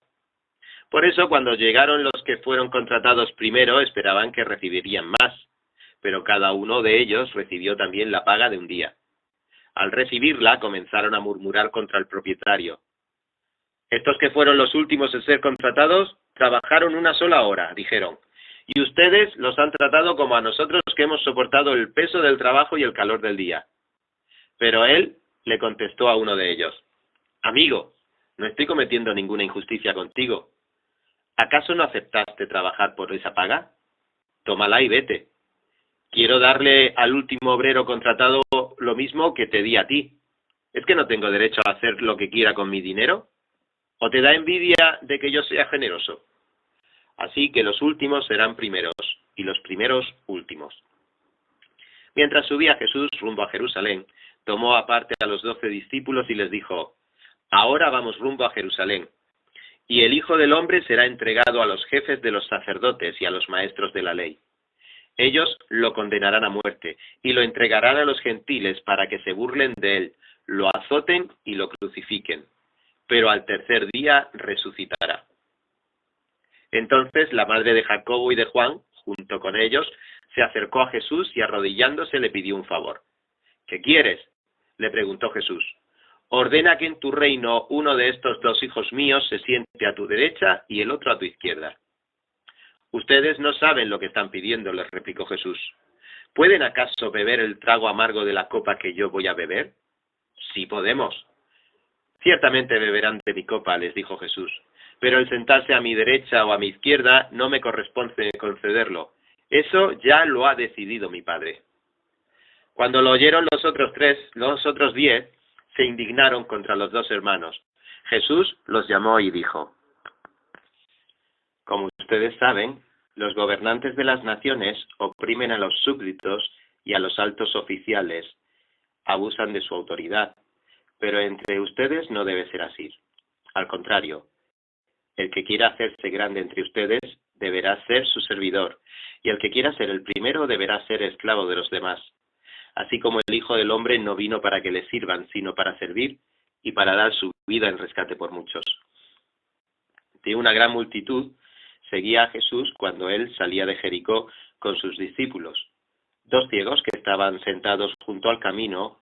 Por eso, cuando llegaron los que fueron contratados primero, esperaban que recibirían más, pero cada uno de ellos recibió también la paga de un día. Al recibirla, comenzaron a murmurar contra el propietario. Estos que fueron los últimos en ser contratados, trabajaron una sola hora, dijeron, y ustedes los han tratado como a nosotros que hemos soportado el peso del trabajo y el calor del día. Pero él le contestó a uno de ellos, amigo, no estoy cometiendo ninguna injusticia contigo. ¿Acaso no aceptaste trabajar por esa paga? Tómala y vete. Quiero darle al último obrero contratado lo mismo que te di a ti. ¿Es que no tengo derecho a hacer lo que quiera con mi dinero? ¿O te da envidia de que yo sea generoso? Así que los últimos serán primeros, y los primeros últimos. Mientras subía Jesús rumbo a Jerusalén, tomó aparte a los 12 discípulos y les dijo, ahora vamos rumbo a Jerusalén, y el Hijo del Hombre será entregado a los jefes de los sacerdotes y a los maestros de la ley. Ellos lo condenarán a muerte, y lo entregarán a los gentiles para que se burlen de él, lo azoten y lo crucifiquen, pero al tercer día resucitará. Entonces la madre de Jacobo y de Juan, junto con ellos, se acercó a Jesús y arrodillándose le pidió un favor. ¿Qué quieres?, le preguntó Jesús. Ordena que en tu reino uno de estos dos hijos míos se siente a tu derecha y el otro a tu izquierda. Ustedes no saben lo que están pidiendo, les replicó Jesús. ¿Pueden acaso beber el trago amargo de la copa que yo voy a beber? Sí podemos. Ciertamente beberán de mi copa, les dijo Jesús, pero el sentarse a mi derecha o a mi izquierda no me corresponde concederlo. Eso ya lo ha decidido mi Padre. Cuando lo oyeron los otros 10, se indignaron contra los dos hermanos. Jesús los llamó y dijo, como ustedes saben, los gobernantes de las naciones oprimen a los súbditos y a los altos oficiales, abusan de su autoridad, pero entre ustedes no debe ser así. Al contrario, el que quiera hacerse grande entre ustedes deberá ser su servidor, y el que quiera ser el primero deberá ser esclavo de los demás. Así como el Hijo del Hombre no vino para que le sirvan, sino para servir y para dar su vida en rescate por muchos. De una gran multitud seguía a Jesús cuando él salía de Jericó con sus discípulos. Dos ciegos que estaban sentados junto al camino